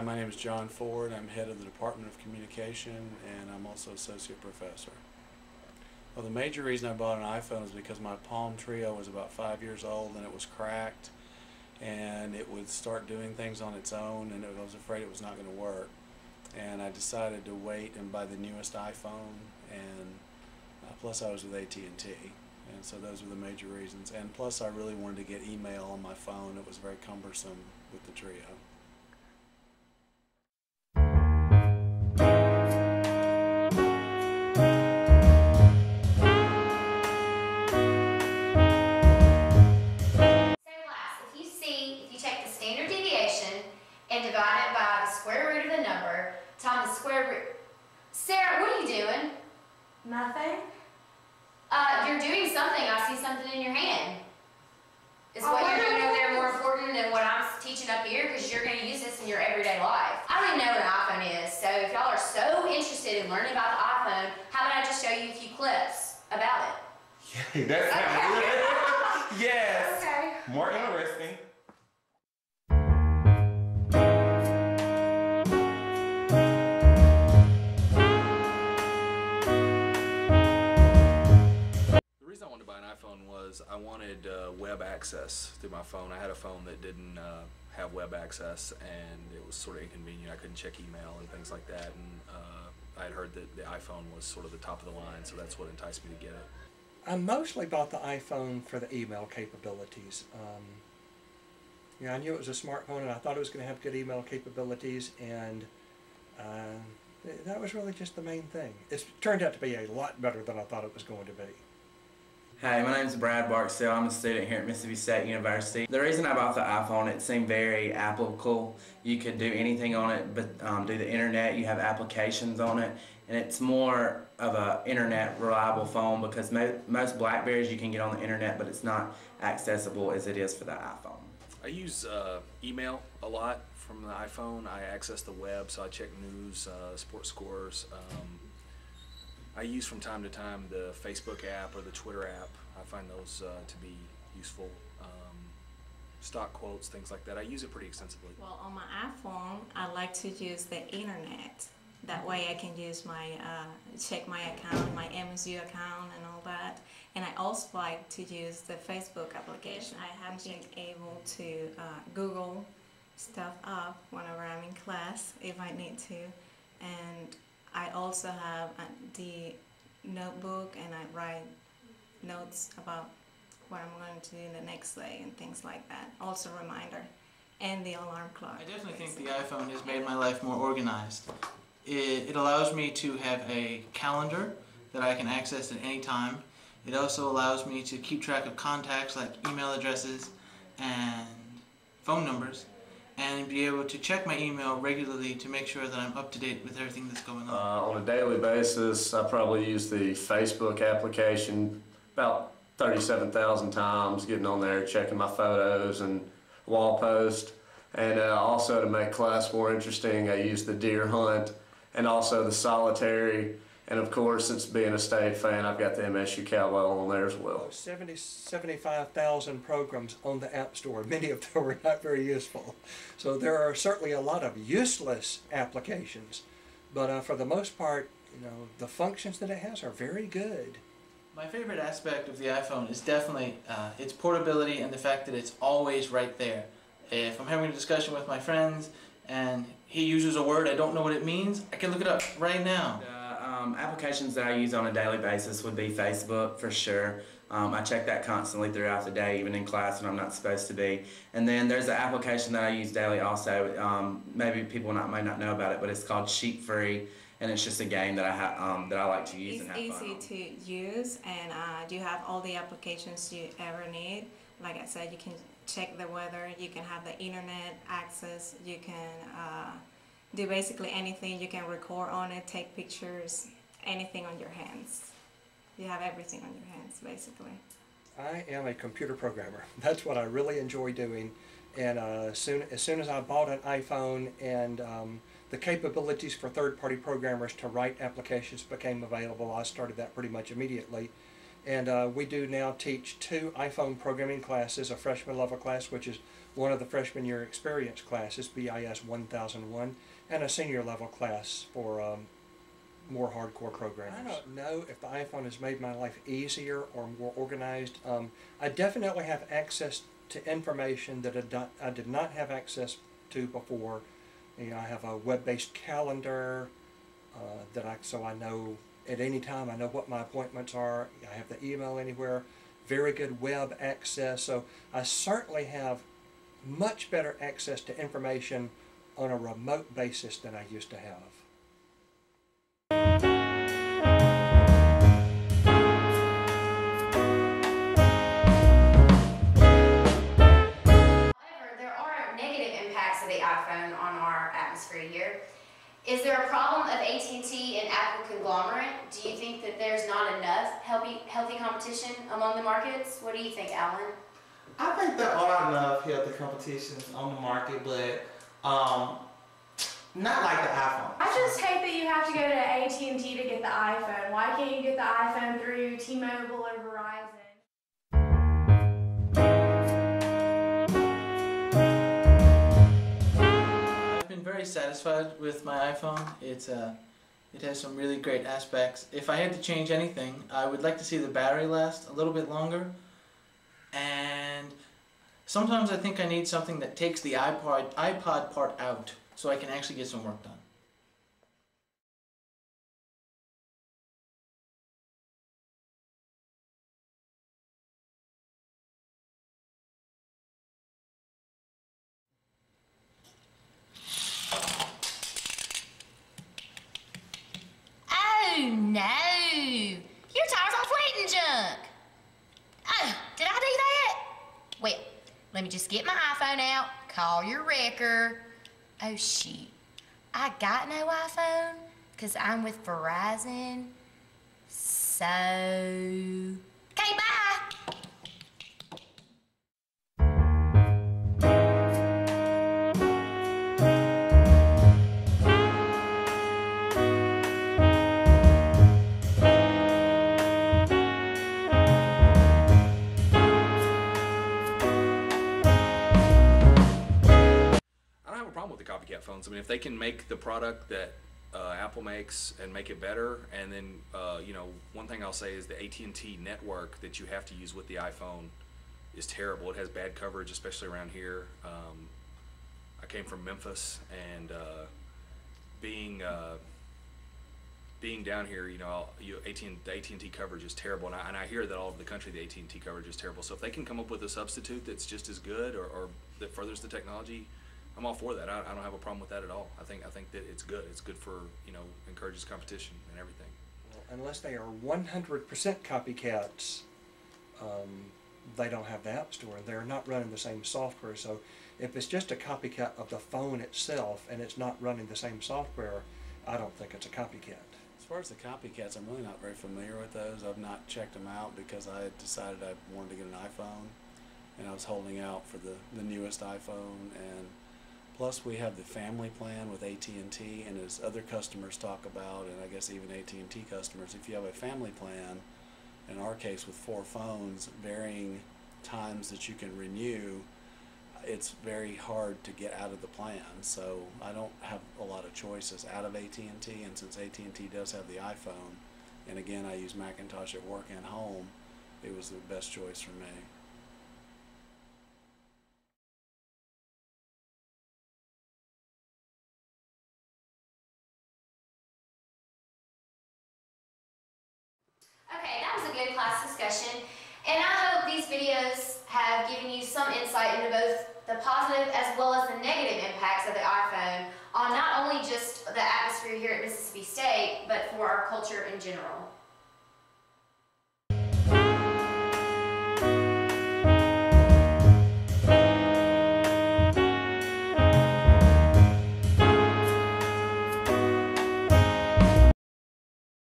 my name is John Ford. I'm head of the Department of Communication, and I'm also associate professor. Well, the major reason I bought an iPhone is because my Palm Trio was about 5 years old and it was cracked, and it would start doing things on its own, and I was afraid it was not going to work. And I decided to wait and buy the newest iPhone, and plus I was with AT&T. And so those were the major reasons. And plus I really wanted to get email on my phone. It was very cumbersome with the Trio. And divide it by the square root of the number times the square root. Sarah, what are you doing? Nothing. You're doing something. I see something in your hand. Is what you're doing over there more important than what I'm teaching up here? Because you're going to use this in your everyday life. I don't even know what an iPhone is, so if y'all are so interested in learning about the iPhone, how about I just show you a few clips about it? Yeah, that's okay. Yes. Okay. More interesting. I wanted web access through my phone. I had a phone that didn't have web access, and it was sort of inconvenient. I couldn't check email and things like that, and I had heard that the iPhone was sort of the top of the line, so that's what enticed me to get it. I mostly bought the iPhone for the email capabilities. I knew it was a smartphone, and I thought it was going to have good email capabilities, and that was really just the main thing. It's turned out to be a lot better than I thought it was going to be. Hi, my name is Brad Barksdale. I'm a student here at Mississippi State University. The reason I bought the iPhone, it seemed very applicable. You could do anything on it but do the internet. You have applications on it, and it's more of a internet reliable phone because most Blackberries you can get on the internet, but it's not accessible as it is for the iPhone. I use email a lot from the iPhone. I access the web, so I check news, sports scores. I use from time to time the Facebook app or the Twitter app. I find those to be useful. Stock quotes, things like that. I use it pretty extensively. Well, on my iPhone, I like to use the internet. That way I can use my, check my account, my MSU account and all that. And I also like to use the Facebook application. I have been able to Google stuff up whenever I'm in class if I need to. And I also have the notebook, and I write notes about what I'm going to do in the next day and things like that. Also a reminder. And the alarm clock. I definitely think the iPhone has made my life more organized. It allows me to have a calendar that I can access at any time. It also allows me to keep track of contacts like email addresses and phone numbers, and be able to check my email regularly to make sure that I'm up to date with everything that's going on. On a daily basis, I probably use the Facebook application about 37,000 times, getting on there, checking my photos and wall post. And also to make class more interesting, I use the deer hunt and also the solitary. And of course, since being a State fan, I've got the MSU Cowboy on there as well. 75,000 programs on the App Store. Many of them are not very useful. So there are certainly a lot of useless applications. But for the most part, the functions that it has are very good. My favorite aspect of the iPhone is definitely its portability and the fact that it's always right there. If I'm having a discussion with my friends and he uses a word I don't know what it means, I can look it up right now. Applications that I use on a daily basis would be Facebook for sure. I check that constantly throughout the day, even in class when I'm not supposed to be. And then there's an application that I use daily also. Maybe people may not know about it, but it's called Sheet Free, and it's just a game that I like to use and have fun. It's easy to use, and you have all the applications you ever need. Like I said, you can check the weather, you can have the internet access, you can do basically anything. You can record on it, take pictures, anything on your hands. You have everything on your hands, basically. I am a computer programmer. That's what I really enjoy doing. And as soon as I bought an iPhone and the capabilities for third-party programmers to write applications became available, I started that pretty much immediately. And we do now teach 2 iPhone programming classes, a freshman level class, which is one of the freshman year experience classes, BIS 1001, and a senior level class for more hardcore programmers. I don't know if the iPhone has made my life easier or more organized. I definitely have access to information that I did not have access to before. You know, I have a web-based calendar so I know at any time I know what my appointments are. I have the email anywhere, very good web access. So I certainly have much better access to information on a remote basis than I used to have. However, there are negative impacts of the iPhone on our atmosphere here. Is there a problem of AT&T and Apple conglomerate? Do you think that there's not enough healthy competition among the markets? What do you think, Alan? I think there are enough healthy competitions on the market, but not like the iPhone. I just hate that you have to go to AT&T to get the iPhone. Why can't you get the iPhone through T-Mobile or Verizon? I've been very satisfied with my iPhone. It has some really great aspects. If I had to change anything, I would like to see the battery last a little bit longer. And sometimes I think I need something that takes the iPod part out so I can actually get some work done. Oh no! Your tires all flat and junk! Oh, did I do that? Well, let me just get my iPhone out, call your wrecker. Oh shoot, I got no iPhone because I'm with Verizon. So, okay, bye! With the copycat phones. I mean, if they can make the product that Apple makes and make it better, and then you know, one thing I'll say is the AT&T network that you have to use with the iPhone is terrible. It has bad coverage, especially around here. I came from Memphis, and being down here, you know, the AT&T coverage is terrible, and I hear that all over the country the AT&T coverage is terrible. So if they can come up with a substitute that's just as good or that furthers the technology, I'm all for that. I don't have a problem with that at all. I think that it's good. It's good for, you know, encourages competition and everything. Well, unless they are 100% copycats, they don't have the App Store. They're not running the same software. So if it's just a copycat of the phone itself and it's not running the same software, I don't think it's a copycat. As far as the copycats, I'm really not very familiar with those. I've not checked them out because I had decided I wanted to get an iPhone, and I was holding out for the newest iPhone. And plus, we have the family plan with AT&T, and as other customers talk about, and I guess even AT&T customers, if you have a family plan, in our case with 4 phones, varying times that you can renew, it's very hard to get out of the plan. So I don't have a lot of choices out of AT&T, and since AT&T does have the iPhone, and again, I use Macintosh at work and home, it was the best choice for me. Okay, that was a good class discussion, and I hope these videos have given you some insight into both the positive as well as the negative impacts of the iPhone on not only just the atmosphere here at Mississippi State, but for our culture in general.